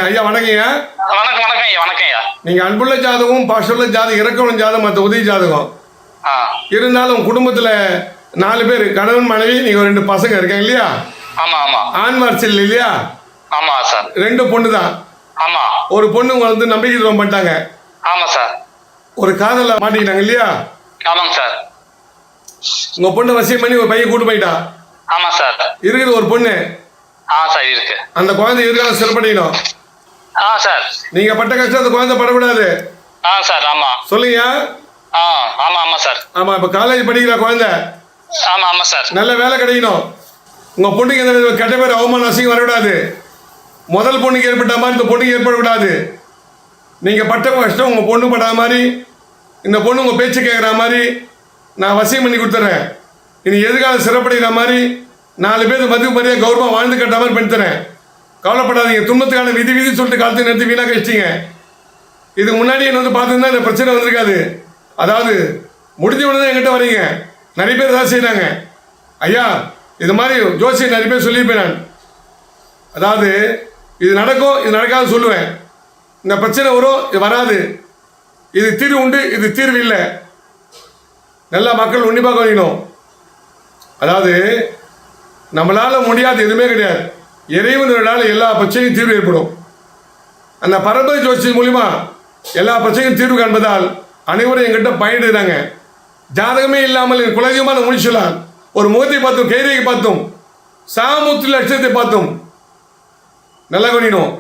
ஐயா வணக்கங்க. வணக்கம் வணக்கம் ஐயா. வணக்கம் ஐயா. நீங்க அன்புள்ள ஜாதகம், பாஷுள்ள ஜாதகம், இறக்கவுள்ள ஜாதகம், மற்ற உதவி ஜாதகம் இருந்தாலும் குடும்பத்துல 4 பேர், கணவன் மனைவி, நீங்க 2 பசங்க இருக்காங்க இல்லையா? ஆமா ஆமா. ஆண் வாரிசு இல்லையா? ஆமா சார். 2 பொண்ணு தான். ஆமா. ஒரு பொண்ணு உங்களை வந்து நம்பிக்கை துரோகம் பண்ணிட்டாங்க. ஆமா சார். ஒரு காதல மாட்டிக்கிட்டாங்க இல்லையா? ஆமாங்க சார். உங்க பொண்ணு வசியம் பண்ணி ஒரு பையன் கூட்டு போயிட்டான். ஆமா சார். இருக்குது ஒரு பொண்ணு. சார் இருக்கு. அந்த குழந்தை எதிர்காலம் சிறப்படையணும். சார். நீங்க பட்ட கஷ்டம் அந்த குழந்தை படக்கூடாது. சார். ஆமா. சொல்லுங்க. ஆமா ஆமா சார். ஆமா, இப்ப காலேஜ் படிக்கிற குழந்தை. ஆமா ஆமா சார். நல்ல வேலை கிடைக்கணும். உங்க பொண்ணுக்கு எந்த கெட்ட பேர், அவமான அசிங்கம் வரக்கூடாது. முதல் பொண்ணுக்கு ஏற்பட்ட மாதிரி இந்த பொண்ணுக்கு ஏற்படக்கூடாது. நீங்க பட்ட கஷ்டம் உங்க பொண்ணு படாத மாதிரி, இந்த பொண்ணு உங்க பேச்சு கேட்குற மாதிரி நான் வசியம் பண்ணி கொடுத்துறேன். இனி எதிர்காலம் சிறப்படைகிற மாதிரி 4 பேர் மதிப்பு மரியாதை கௌரவமாக வாழ்ந்து கட்ட மாதிரி பண்ணித்தரேன். கவலைப்படாதீங்க. துன்பத்துக்கான விதி சொல்லிட்டு காலத்தை நிறுத்தி வீணாக கழிச்சிங்க. இதுக்கு முன்னாடி என்ன வந்து பார்த்துருந்தா இந்த பிரச்சனை வந்திருக்காது. அதாவது முடிஞ்ச உடனே தான் என்கிட்ட வரீங்க. நிறைய பேர் ஏதாவது செய்கிறாங்க. ஐயா இது மாதிரி ஜோசியம் நிறைய பேர் சொல்லியிருப்பேன் நான். அதாவது இது நடக்கும், இது நடக்காது சொல்லுவேன். இந்த பிரச்சனை வரும், இது வராது. இது தீர்வு உண்டு, இது தீர்வு இல்லை. நல்லா மக்கள் உன்னிப்பாக கவனிக்கணும். அதாவது நம்மளால் முடியாது எதுவுமே கிடையாது. இறைவனால எல்லா பிரச்சனையும் தீர்வு ஏற்படும். அந்த பரம்பரை ஜோசியம் மூலிமா எல்லா பிரச்சனையும் தீர்வு காண்பதால் அனைவரும் எங்கிட்ட பயணிடுறாங்க. ஜாதகமே இல்லாமல் என் குலதெய்வமான முடிச்சலாம். ஒரு முகத்தை பார்த்தோம், கைரேகை பார்த்தோம், சாமுத்திர லட்சத்தை பார்த்தோம். நல்லா கவனிக்கணும்.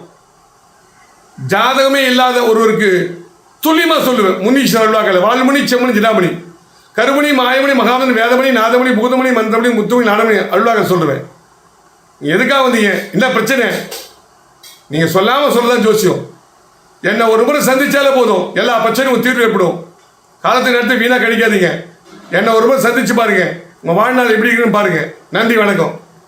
ஜாதகமே இல்லாத ஒருவருக்கு துல்லியமாக சொல்லுவேன். முனீஸ்வர அருளாக்கல வால்மணி, செம்மணி, ஜிடாமணி, கருமணி, மாயமணி, மகாமணி, வேதமணி, நாதமணி, பூதமணி, மந்திரமணி, முத்துமணி, நாடமணி அருளாக சொல்லுவேன். எதுக்காக வந்தீங்க? என்ன பிரச்சனை? நீங்கள் சொல்லாமல் சொல்லதான் ஜோசியம். என்னை ஒரு முறை சந்திச்சாலே போதும், எல்லா பிரச்சனையும் தீர்வு ஏற்படும். காலத்தை நேரத்தை வீணாக கழிக்காதீங்க. என்னை ஒரு முறை சந்திச்சு பாருங்க, உங்கள் வாழ்நாள் எப்படி இருக்குன்னு பாருங்க. நன்றி, வணக்கம்.